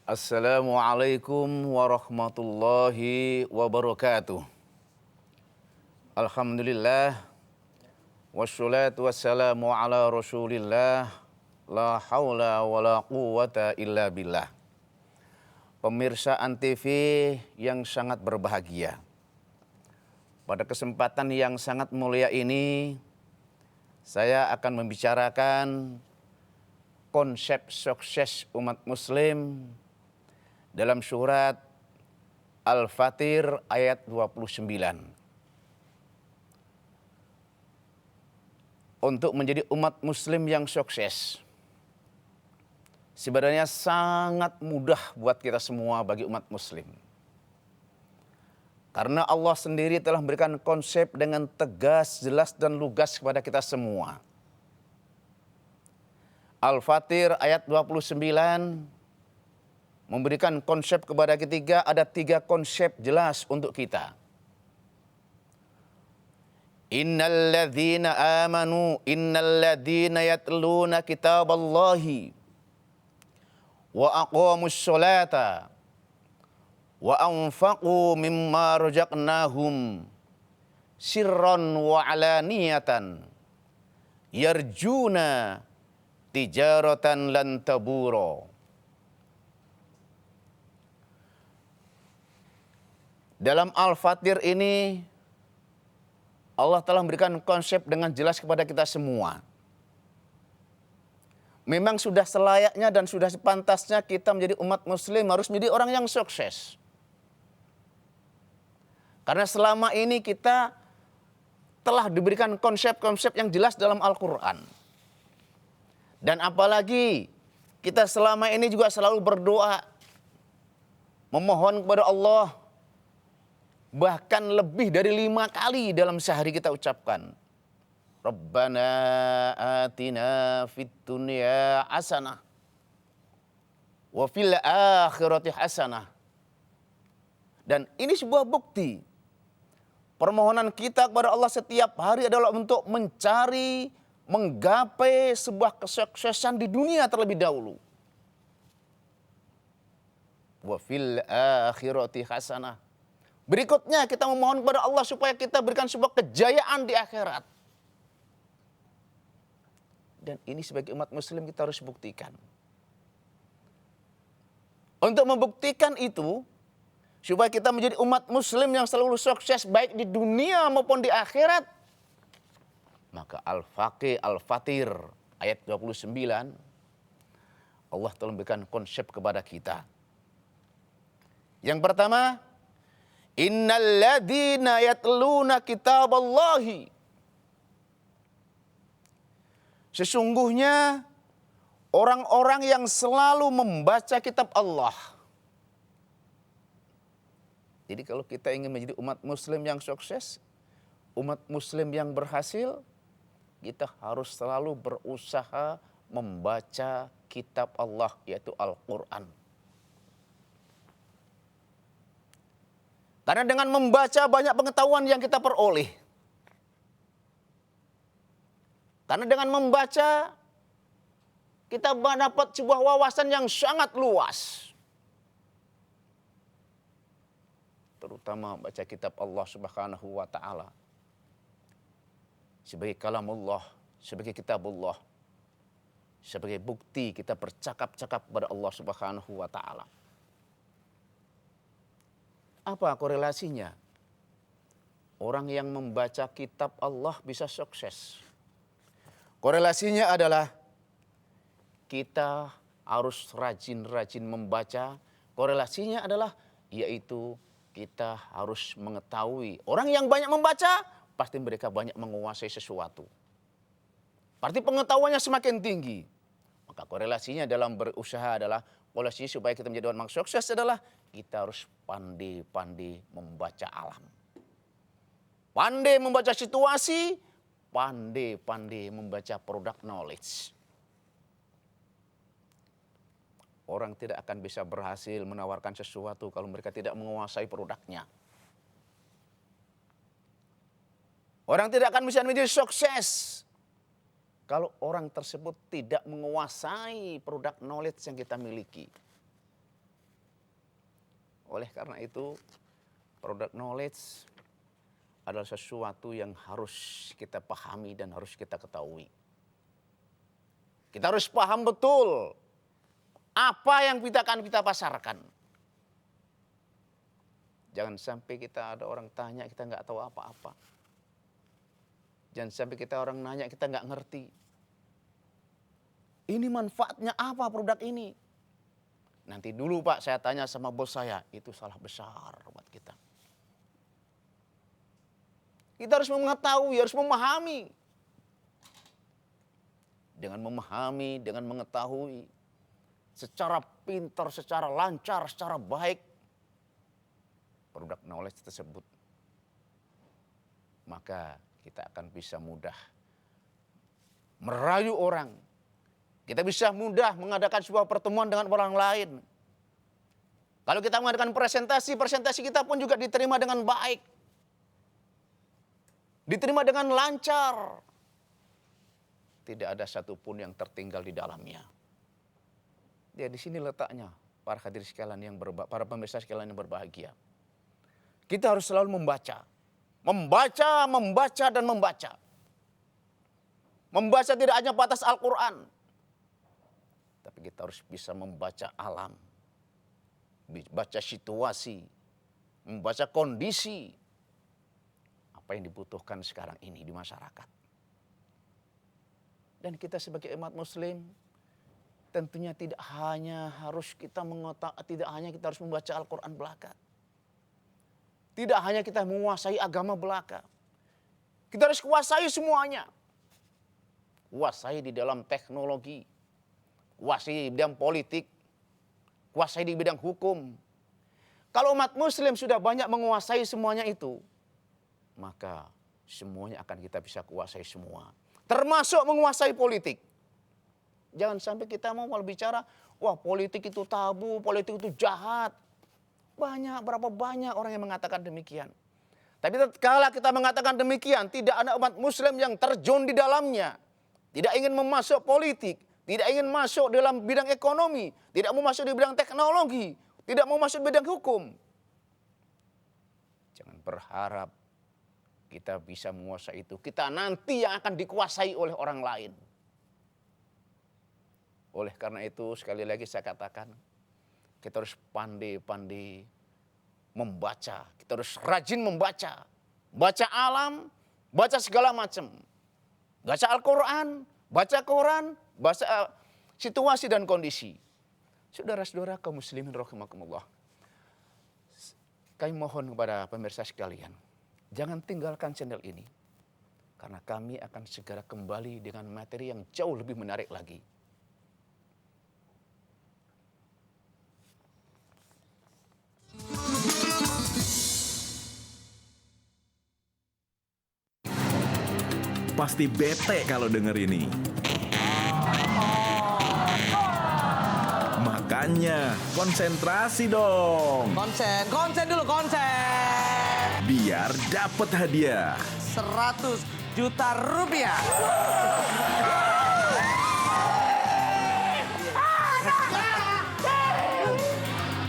Assalamualaikum warahmatullahi wabarakatuh. Alhamdulillah wassalatu wassalamu ala Rasulillah la haula wala quwata illa billah. Pemirsa Antv yang sangat berbahagia. Pada kesempatan yang sangat mulia ini saya akan membicarakan konsep sukses umat muslim dalam surat Al-Fatir ayat 29. Untuk menjadi umat muslim yang sukses, sebenarnya sangat mudah buat kita semua bagi umat muslim. Karena Allah sendiri telah memberikan konsep dengan tegas, jelas, dan lugas kepada kita semua. Al-Fatir ayat 29 memberikan konsep kepada kita, ada 3 konsep jelas untuk kita. Innalladzina amanu, innalladzina yatluna kitaballahi wa aqamus sholata wa anfaqu mimma razaqnahum sirran wa alaniyatan yarjuna tijaratan lan tabura. Dalam Al-Fatir ini Allah telah memberikan konsep dengan jelas kepada kita semua. Memang sudah selayaknya dan sudah sepantasnya kita menjadi umat muslim harus menjadi orang yang sukses. Karena selama ini kita telah diberikan konsep-konsep yang jelas dalam Al-Quran. Dan apalagi kita selama ini juga selalu berdoa, memohon kepada Allah, bahkan lebih dari 5 kali dalam sehari kita ucapkan, Rabbana atina fid dunya hasanah wa fil akhirati hasanah. Dan ini sebuah bukti permohonan kita kepada Allah setiap hari adalah untuk mencari, menggapai sebuah kesuksesan di dunia terlebih dahulu. Wa fil akhirati hasanah. Berikutnya kita memohon kepada Allah supaya kita berikan sebuah kejayaan di akhirat. Dan ini sebagai umat muslim kita harus buktikan. Untuk membuktikan itu, supaya kita menjadi umat muslim yang selalu sukses baik di dunia maupun di akhirat, maka Al-Fatir ayat 29 Allah telah memberikan konsep kepada kita. Yang pertama, innalladzina yatluna kitaballahi. Sesungguhnya orang-orang yang selalu membaca kitab Allah. Jadi kalau kita ingin menjadi umat muslim yang sukses, umat muslim yang berhasil, kita harus selalu berusaha membaca kitab Allah, yaitu Al-Quran. Karena dengan membaca banyak pengetahuan yang kita peroleh. Karena dengan membaca kita dapat sebuah wawasan yang sangat luas. Terutama baca kitab Allah Subhanahu wa taala. Sebagai kalamullah, sebagai kitabullah. Sebagai bukti kita bercakap-cakap kepada Allah Subhanahu wa taala. Apa korelasinya? Orang yang membaca kitab Allah bisa sukses. Korelasinya adalah kita harus rajin-rajin membaca. Korelasinya adalah yaitu kita harus mengetahui. Orang yang banyak membaca pasti mereka banyak menguasai sesuatu. Pasti pengetahuannya semakin tinggi. Maka korelasinya dalam berusaha adalah korelasinya supaya kita menjadi orang yang sukses adalah kita harus pandai-pandai membaca alam. Pandai membaca situasi, pandai-pandai membaca produk knowledge. Orang tidak akan bisa berhasil menawarkan sesuatu kalau mereka tidak menguasai produknya. Orang tidak akan bisa menjadi sukses kalau orang tersebut tidak menguasai produk knowledge yang kita miliki. Oleh karena itu, product knowledge adalah sesuatu yang harus kita pahami dan harus kita ketahui. Kita harus paham betul apa yang akan kita pasarkan. Jangan sampai kita ada orang tanya kita nggak tahu apa-apa. Jangan sampai kita orang nanya kita nggak ngerti. Ini manfaatnya apa produk ini? Nanti dulu Pak saya tanya sama bos saya, itu salah besar buat kita. Kita harus mengetahui, harus memahami. Dengan memahami, dengan mengetahui, secara pintar, secara lancar, secara baik, produk knowledge tersebut, maka kita akan bisa mudah merayu orang. Kita bisa mudah mengadakan sebuah pertemuan dengan orang lain. Kalau kita mengadakan presentasi, presentasi kita pun juga diterima dengan baik. Diterima dengan lancar. Tidak ada satupun yang tertinggal di dalamnya. Ya, di sini letaknya para hadirin sekalian para pemirsa sekalian yang berbahagia. Kita harus selalu membaca. Membaca dan membaca. Membaca tidak hanya batas Al-Quran. Tapi kita harus bisa membaca alam. Membaca situasi. Membaca kondisi. Apa yang dibutuhkan sekarang ini di masyarakat. Dan kita sebagai umat muslim tentunya tidak hanya kita harus membaca Al-Quran belaka. Tidak hanya kita menguasai agama belaka. Kita harus kuasai semuanya. Kuasai di dalam teknologi. Kuasai di bidang politik. Kuasai di bidang hukum. Kalau umat muslim sudah banyak menguasai semuanya itu, maka semuanya akan kita bisa kuasai semua. Termasuk menguasai politik. Jangan sampai kita mau bicara, wah politik itu tabu, politik itu jahat. Berapa banyak orang yang mengatakan demikian. Tapi kalau kita mengatakan demikian, tidak ada umat muslim yang terjun di dalamnya. Tidak ingin memasuk politik, tidak ingin masuk dalam bidang ekonomi, tidak mau masuk di bidang teknologi, tidak mau masuk di bidang hukum. Jangan berharap kita bisa menguasai itu. Kita nanti yang akan dikuasai oleh orang lain. Oleh karena itu sekali lagi saya katakan, kita harus pandai-pandai membaca. Kita harus rajin membaca. Baca alam, baca segala macam. Baca Al-Quran, baca Quran, baca situasi dan kondisi. Saudara-saudara kaum muslimin rahimakumullah. Kami mohon kepada pemirsa sekalian, jangan tinggalkan channel ini. Karena kami akan segera kembali dengan materi yang jauh lebih menarik lagi. Pasti bete kalau denger ini. Makanya konsentrasi dong. Konsen dulu, konsen. Biar dapat hadiah 100 juta rupiah.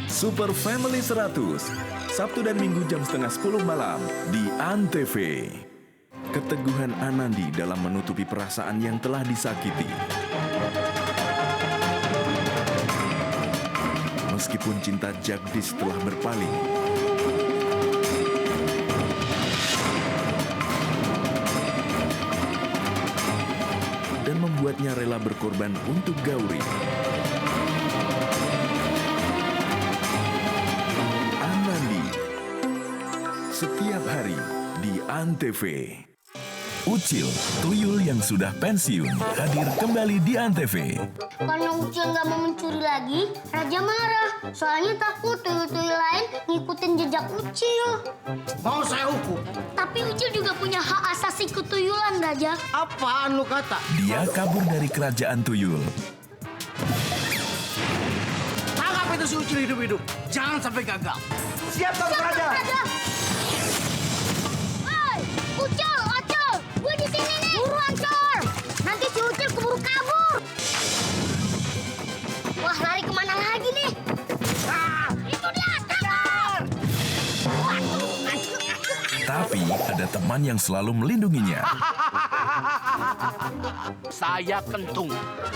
Super Family 100 Sabtu dan Minggu jam 9:30 malam di ANTV. Keteguhan Anandi dalam menutupi perasaan yang telah disakiti. Meskipun cinta Jagdis telah berpaling, dan membuatnya rela berkorban untuk Gauri. Anandi setiap hari di ANTV. Ucil, tuyul yang sudah pensiun, hadir kembali di ANTV. Karena Ucil nggak mau mencuri lagi, Raja marah. Soalnya takut tuyul-tuyul lain ngikutin jejak Ucil. Mau saya hukum? Tapi Ucil juga punya hak asasi ketuyulan, Raja. Apaan lu kata? Dia kabur dari kerajaan tuyul. Tangkap itu si Ucil hidup-hidup. Jangan sampai gagal. Siap, Tuan Raja. Hei, Ucil, Ocil, gue di sini nih. Buruan, Cor. Nanti si Ucil keburu kabur. Wah, lari kemana lagi nih? Itu dia, tangkap! ada teman yang selalu melindunginya. Saya Kentung,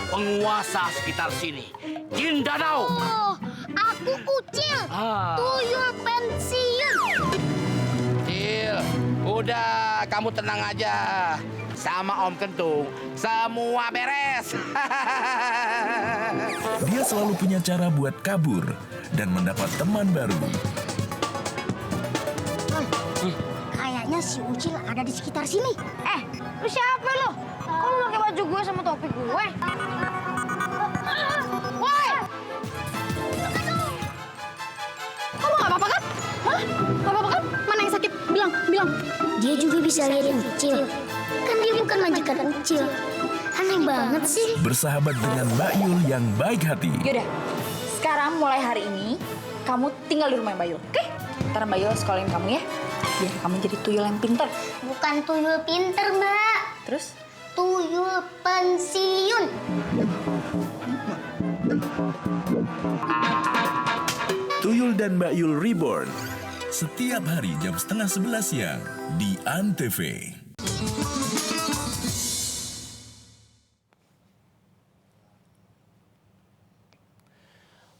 penguasa sekitar sini. Jin Danau. Oh, aku Ucil. Tuyul pensiun. Cil, udah kamu tenang aja. Sama Om Kentung, semua beres. Dia selalu punya cara buat kabur dan mendapat teman baru. Kayaknya si Ucil ada di sekitar sini. Lu siapa lu? Kok lu pakai baju gue sama topi gue? Woi! Kamu gak apa-apa kan? Hah? Gak apa-apa kan? Mana yang sakit? Bilang. Dia juga bisa lihat Ucil. Kan dia bukan majikan Ucil. Aneh banget sih. Bersahabat dengan Mbak Yul yang baik hati. Yaudah, sekarang mulai hari ini, kamu tinggal di rumah Mbak Yul, oke? Ntar Mbak Yul sekolahin kamu ya, biar kamu jadi tuyul yang pintar. Bukan tuyul pinter, Mbak. Terus? Tuyul pensiun. Tuyul dan Mbak Yul Reborn. Setiap hari jam 10:30 siang di ANTV.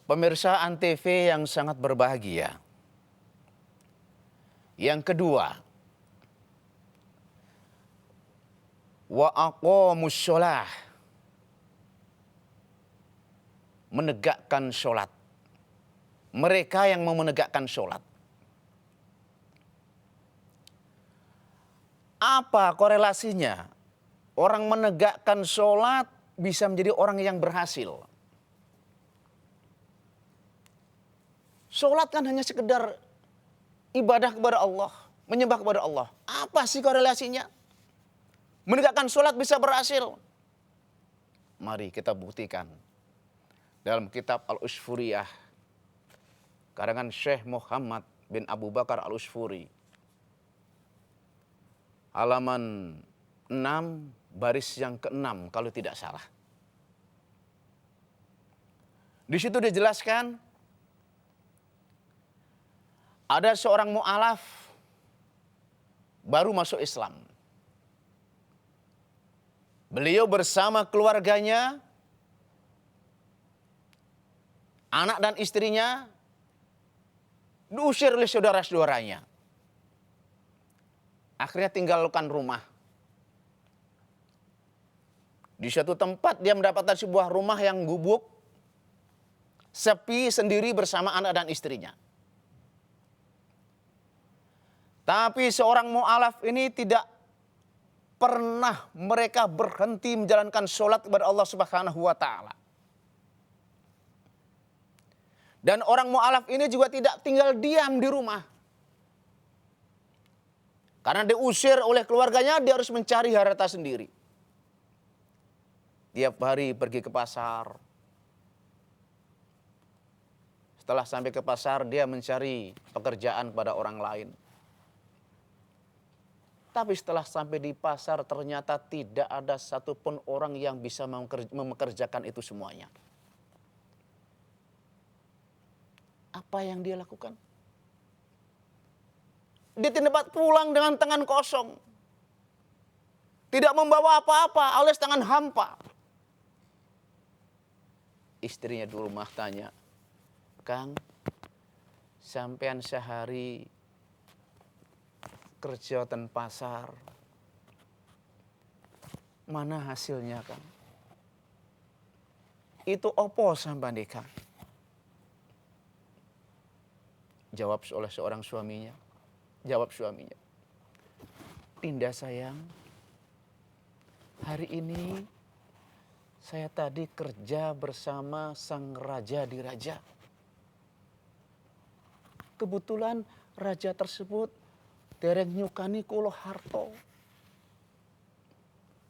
Pemirsa ANTV yang sangat berbahagia. Yang kedua, wa aqamus sholah, menegakkan sholat. Mereka yang mau menegakkan sholat. Apa korelasinya? Orang menegakkan sholat bisa menjadi orang yang berhasil. Sholat kan hanya sekedar ibadah kepada Allah, menyembah kepada Allah. Apa sih korelasinya? Menegakkan sholat bisa berhasil. Mari kita buktikan. Dalam kitab Al-Usfuriyah, karangan Syekh Muhammad bin Abu Bakar Al-Usfuri. Halaman 6, baris yang ke-6 kalau tidak salah. Di situ dijelaskan, ada seorang mu'alaf baru masuk Islam. Beliau bersama keluarganya, anak dan istrinya, diusir oleh saudara-saudaranya. Akhirnya tinggalkan rumah. Di suatu tempat dia mendapatkan sebuah rumah yang gubuk, sepi sendiri bersama anak dan istrinya. Tapi seorang mu'alaf ini tidak pernah mereka berhenti menjalankan sholat kepada Allah Subhanahu wa Ta'ala. Dan orang mu'alaf ini juga tidak tinggal diam di rumah. Karena diusir oleh keluarganya, dia harus mencari harta sendiri. Tiap hari pergi ke pasar. Setelah sampai ke pasar, dia mencari pekerjaan kepada orang lain. Tapi setelah sampai di pasar, ternyata tidak ada satupun orang yang bisa memekerjakan itu semuanya. Apa yang dia lakukan? Dia tidak dapat pulang dengan tangan kosong. Tidak membawa apa-apa, alias tangan hampa. Istrinya di rumah tanya, Kang, sampean sehari kerja ten pasar, mana hasilnya, Kang? Itu opo sampean deh, Kang? Jawab oleh seorang suaminya. Jawab suaminya, Dinda sayang, hari ini saya tadi kerja bersama sang raja di raja. Kebetulan raja tersebut dereng nyukani kulo harto.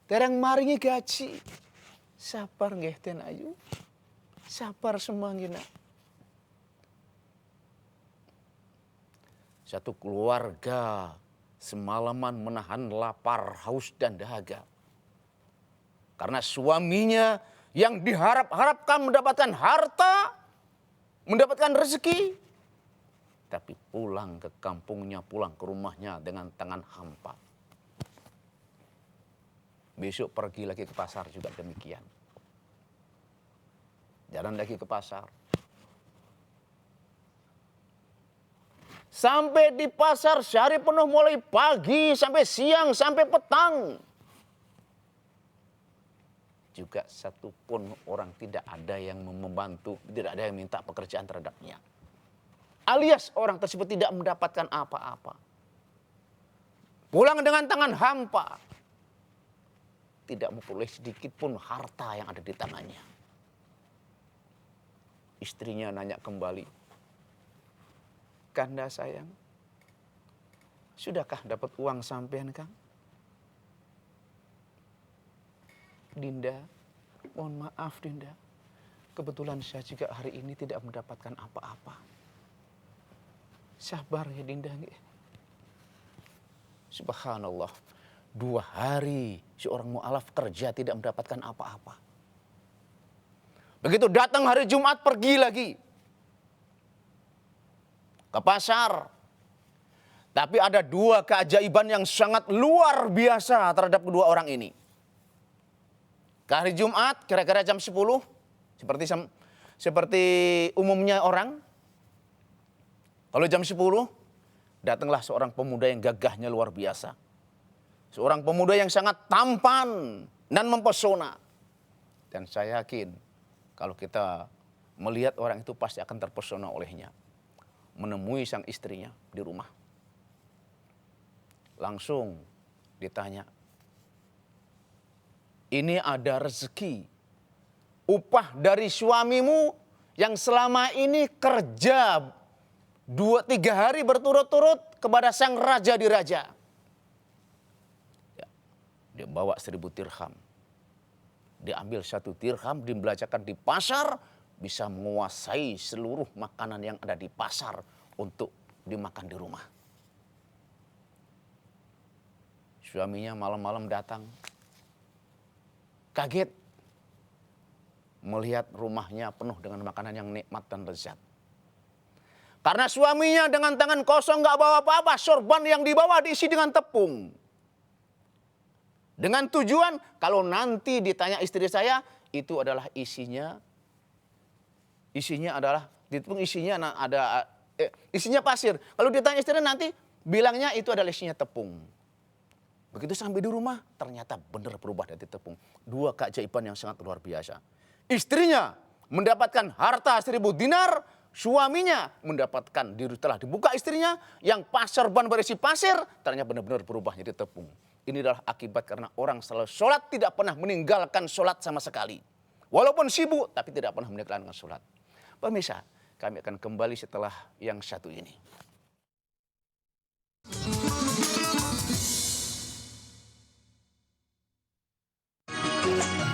Dereng maringi gaji. Sabar nggih ten ayu. Sabar semanggina. Satu keluarga semalaman menahan lapar, haus, dan dahaga. Karena suaminya yang diharap-harapkan mendapatkan harta, mendapatkan rezeki, tapi pulang ke kampungnya, pulang ke rumahnya dengan tangan hampa. Besok pergi lagi ke pasar juga demikian. Jalan lagi ke pasar. Sampai di pasar sehari penuh mulai pagi sampai siang sampai petang. Juga satupun orang tidak ada yang membantu, tidak ada yang minta pekerjaan terhadapnya. Alias orang tersebut tidak mendapatkan apa-apa. Pulang dengan tangan hampa. Tidak memperoleh sedikit pun harta yang ada di tangannya. Istrinya nanya kembali, "Kanda sayang, sudahkah dapat uang sampean, Kang?" "Dinda, mohon maaf Dinda. Kebetulan saya juga hari ini tidak mendapatkan apa-apa." "Sabar ya Dinda." Subhanallah, 2 hari seorang mu'alaf kerja tidak mendapatkan apa-apa. Begitu datang hari Jumat pergi lagi ke pasar. Tapi ada 2 keajaiban yang sangat luar biasa terhadap kedua orang ini. Ke hari Jumat kira-kira jam 10 seperti umumnya orang. Kalau jam 10 datanglah seorang pemuda yang gagahnya luar biasa. Seorang pemuda yang sangat tampan dan mempesona. Dan saya yakin kalau kita melihat orang itu pasti akan terpesona olehnya. Menemui sang istrinya di rumah. Langsung ditanya, "Ini ada rezeki, upah dari suamimu yang selama ini kerja 2-3 hari berturut-turut kepada sang raja di raja." Ya, dia bawa 1000 dirham. Diambil 1 dirham, dibelanjakan di pasar, bisa menguasai seluruh makanan yang ada di pasar untuk dimakan di rumah. Suaminya malam-malam datang, kaget melihat rumahnya penuh dengan makanan yang nikmat dan lezat. Karena suaminya dengan tangan kosong gak bawa apa-apa, sorban yang dibawa diisi dengan tepung. Dengan tujuan kalau nanti ditanya istri saya, itu adalah isinya adalah di tepung isinya isinya pasir. Kalau ditanya istrinya nanti bilangnya itu adalah isinya tepung. Begitu sampai di rumah ternyata benar berubah dari tepung. 2 keajaiban yang sangat luar biasa. Istrinya mendapatkan harta 1000 dinar, suaminya mendapatkan setelah dibuka istrinya yang sorban berisi pasir ternyata benar-benar berubah jadi tepung. Ini adalah akibat karena orang selalu sholat tidak pernah meninggalkan sholat sama sekali. Walaupun sibuk tapi tidak pernah meninggalkan sholat. Pemirsa, kami akan kembali setelah yang satu ini.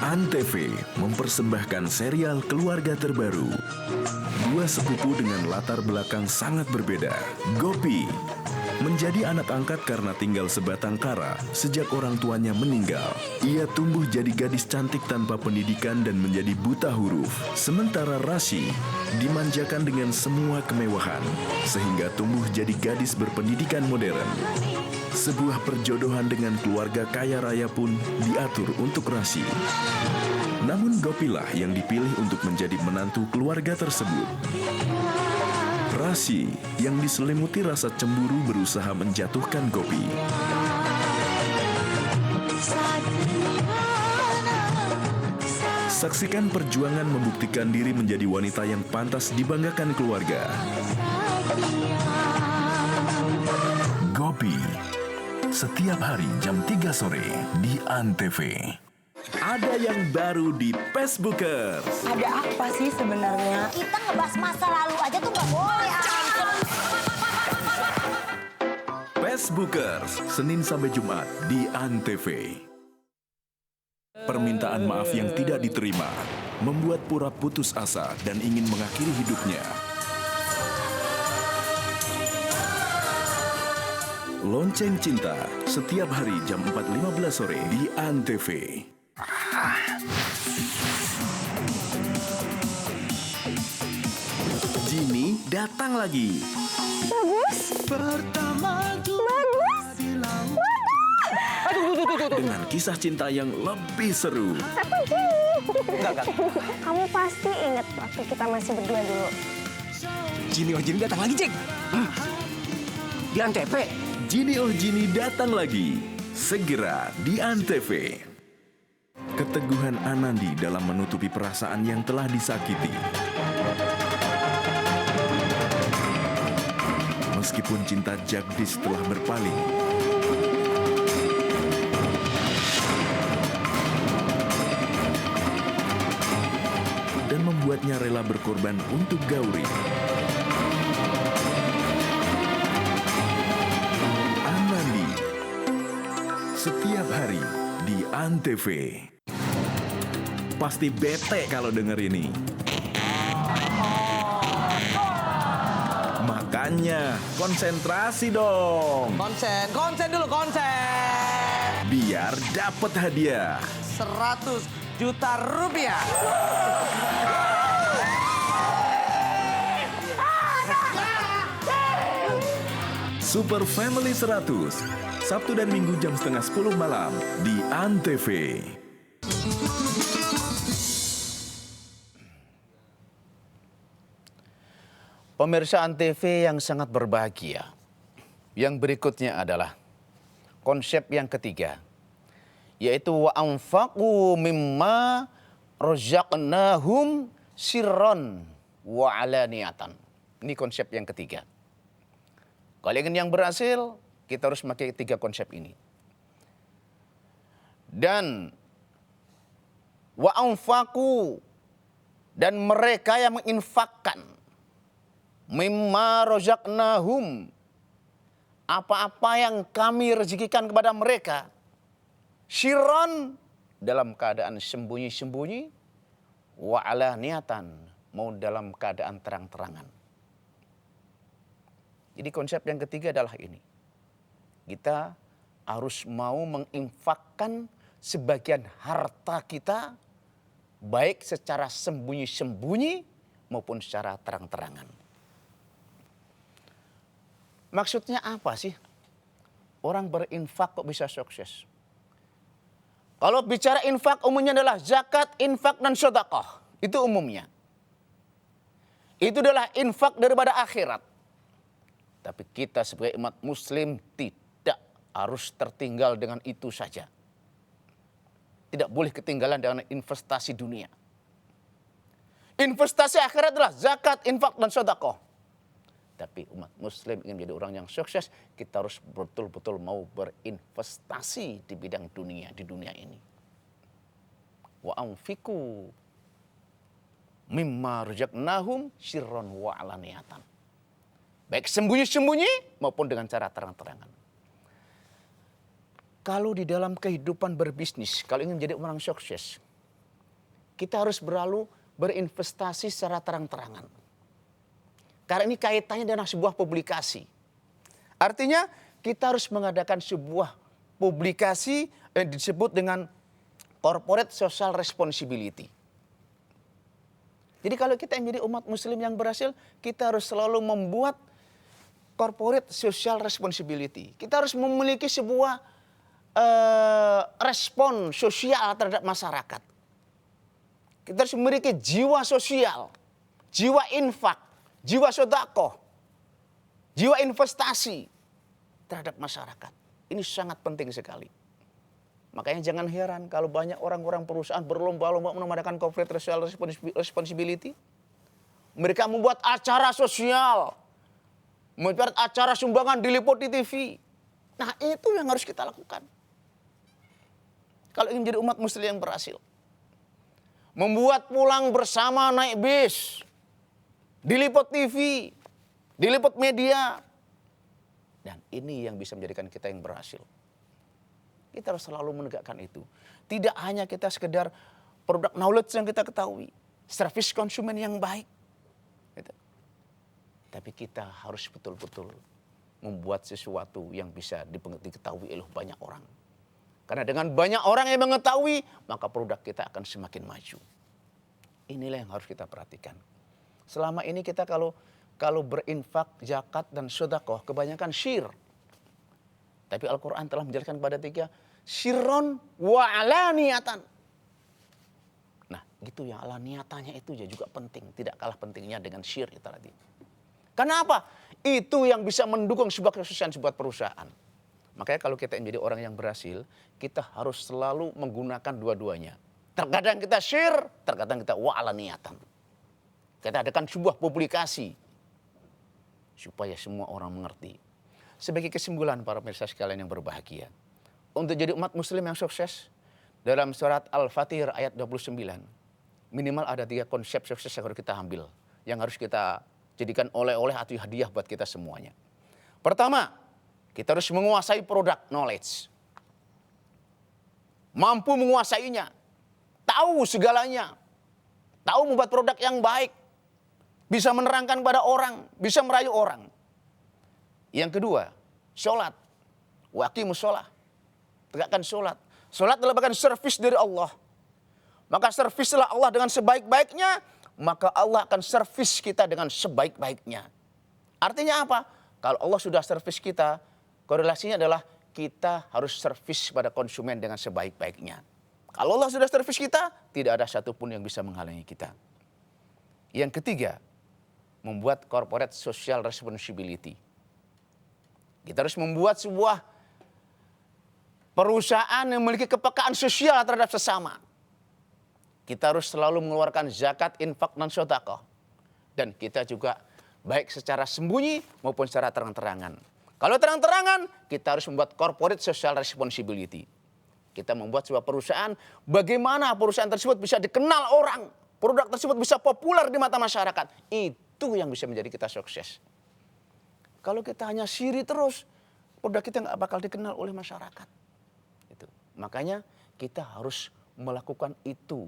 Antv mempersembahkan serial keluarga terbaru. 2 sepupu dengan latar belakang sangat berbeda. Gopi menjadi anak angkat karena tinggal sebatang kara sejak orang tuanya meninggal. Ia tumbuh jadi gadis cantik tanpa pendidikan dan menjadi buta huruf. Sementara Rashi dimanjakan dengan semua kemewahan sehingga tumbuh jadi gadis berpendidikan modern. Sebuah perjodohan dengan keluarga kaya raya pun diatur untuk Rashi. Namun Gopilah yang dipilih untuk menjadi menantu keluarga tersebut. Rashi yang diselimuti rasa cemburu berusaha menjatuhkan Gopi. Saksikan perjuangan membuktikan diri menjadi wanita yang pantas dibanggakan keluarga. Gopi, setiap hari jam 3 sore di Antv. Ada yang baru di Facebookers. Ada apa sih sebenarnya? Kita ngebahas masa lalu aja tuh nggak boleh. Facebookers, Senin sampai Jumat di Antv. Permintaan maaf yang tidak diterima membuat Pura putus asa dan ingin mengakhiri hidupnya. Lonceng Cinta, setiap hari jam 4.15 sore di Antv. Jimmy datang lagi. Dengan kisah cinta yang lebih seru. Kamu pasti inget waktu kita masih berdua dulu. Jini oh Jini datang lagi, Cek. Di Antv. Jini oh Jini datang lagi. Segera di Antv. Keteguhan Anandi dalam menutupi perasaan yang telah disakiti. Meskipun cinta Jagdis telah berpaling, dan membuatnya rela berkorban untuk Gauri. Anandi, setiap hari di Antv. Pasti bete kalau denger ini. Makanya konsentrasi dong. Konsen dulu, konsen. Biar dapat hadiah. 100 juta rupiah. Super Family 100. Sabtu dan Minggu jam setengah 10 malam di Antv. Pemirsa Antv yang sangat berbahagia. Yang berikutnya adalah konsep yang ketiga, yaitu wa anfaqu mimma razaqnahum sirron wa alaniyatan. Ini konsep yang ketiga. Kalau ingin yang berhasil, kita harus memakai tiga konsep ini. Dan wa anfaqu, dan mereka yang menginfakkan mimma razaqnahum, apa-apa yang kami rezekikan kepada mereka, sirron, dalam keadaan sembunyi-sembunyi, wa alaniyatan, mau dalam keadaan terang-terangan. Jadi konsep yang ketiga adalah ini. Kita harus mau menginfakkan sebagian harta kita, baik secara sembunyi-sembunyi maupun secara terang-terangan. Maksudnya apa sih? Orang berinfak kok bisa sukses? Kalau bicara infak umumnya adalah zakat, infak, dan sedekah. Itu umumnya. Itu adalah infak daripada akhirat. Tapi kita sebagai umat muslim tidak harus tertinggal dengan itu saja. Tidak boleh ketinggalan dengan investasi dunia. Investasi akhirat adalah zakat, infak, dan sedekah. Tapi umat muslim ingin menjadi orang yang sukses, kita harus betul-betul mau berinvestasi di bidang dunia, di dunia ini. Wa anfiqu mimma razaqnahum sirron wa alaniyatan. Baik sembunyi-sembunyi maupun dengan cara terang-terangan. Kalau di dalam kehidupan berbisnis, kalau ingin menjadi orang sukses, kita harus berinvestasi secara terang-terangan. Karena ini kaitannya dengan sebuah publikasi. Artinya kita harus mengadakan sebuah publikasi yang disebut dengan corporate social responsibility. Jadi kalau kita menjadi umat muslim yang berhasil, kita harus selalu membuat corporate social responsibility. Kita harus memiliki sebuah respon sosial terhadap masyarakat. Kita harus memiliki jiwa sosial, jiwa infak, jiwa sedekah, jiwa investasi terhadap masyarakat. Ini sangat penting sekali. Makanya jangan heran kalau banyak orang-orang perusahaan berlomba-lomba mengadakan corporate social responsibility. Mereka membuat acara sosial, membuat acara sumbangan diliput di TV. Nah itu yang harus kita lakukan. Kalau ingin menjadi umat muslim yang berhasil. Membuat pulang bersama naik bis, diliput TV, diliput media. Dan ini yang bisa menjadikan kita yang berhasil. Kita harus selalu menegakkan itu. Tidak hanya kita sekedar produk knowledge yang kita ketahui, service konsumen yang baik. Gitu. Tapi kita harus betul-betul membuat sesuatu yang bisa diketahui oleh banyak orang. Karena dengan banyak orang yang mengetahui, maka produk kita akan semakin maju. Inilah yang harus kita perhatikan. Selama ini kita kalau kalau berinfak, zakat, dan sedekah kebanyakan syir. Tapi Al-Quran telah menjelaskan pada 3, sirron wa alaniyatan. Nah, gitu yang alaniyatanya itu juga penting. Tidak kalah pentingnya dengan syir itu tadi. Kenapa? Itu yang bisa mendukung sebuah kesuksesan sebuah perusahaan. Makanya kalau kita menjadi orang yang berhasil, kita harus selalu menggunakan dua-duanya. Terkadang kita share, terkadang kita wa'ala niatan. Kita adakan sebuah publikasi supaya semua orang mengerti. Sebagai kesimpulan para pemirsa sekalian yang berbahagia, untuk jadi umat muslim yang sukses, dalam surat Al-Fatihah ayat 29, minimal ada 3 konsep sukses yang harus kita ambil, yang harus kita jadikan oleh-oleh atau hadiah buat kita semuanya. Pertama, kita harus menguasai produk knowledge. Mampu menguasainya. Tahu segalanya. Tahu membuat produk yang baik. Bisa menerangkan pada orang. Bisa merayu orang. Yang kedua, sholat. Waqimus sholat. Tegakkan sholat. Sholat adalah bagian servis dari Allah. Maka servislah Allah dengan sebaik-baiknya. Maka Allah akan servis kita dengan sebaik-baiknya. Artinya apa? Kalau Allah sudah servis kita, korelasinya adalah kita harus servis pada konsumen dengan sebaik-baiknya. Kalau Allah sudah servis kita, tidak ada satupun yang bisa menghalangi kita. Yang ketiga, membuat corporate social responsibility. Kita harus membuat sebuah perusahaan yang memiliki kepekaan sosial terhadap sesama. Kita harus selalu mengeluarkan zakat, infak, dan sedekah. Dan kita juga baik secara sembunyi maupun secara terang-terangan. Kalau terang-terangan, kita harus membuat corporate social responsibility. Kita membuat sebuah perusahaan, bagaimana perusahaan tersebut bisa dikenal orang. Produk tersebut bisa populer di mata masyarakat. Itu yang bisa menjadi kita sukses. Kalau kita hanya siri terus, produk kita nggak bakal dikenal oleh masyarakat. Itu. Makanya kita harus melakukan itu.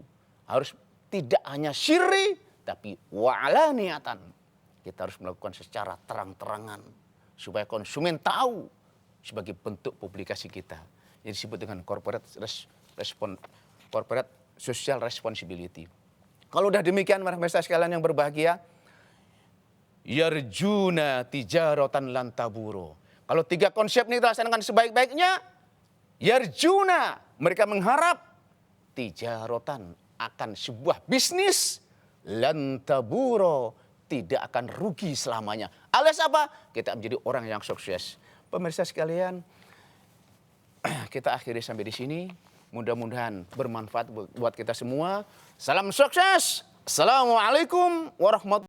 Harus tidak hanya siri, tapi wa'ala niatan. Kita harus melakukan secara terang-terangan. Supaya konsumen tahu sebagai bentuk publikasi kita. Yang disebut dengan corporate social responsibility. Kalau udah demikian, para pemirsa sekalian yang berbahagia, yarjuna tijaratan lan taburo. Kalau 3 konsep ini dilaksanakan sebaik-baiknya, yarjuna, mereka mengharap tijaratan akan sebuah bisnis lan taburo, tidak akan rugi selamanya. Alias apa? Kita menjadi orang yang sukses. Pemirsa sekalian, kita akhiri sampai di sini. Mudah-mudahan bermanfaat buat kita semua. Salam sukses. Assalamualaikum warahmatullahi wabarakatuh.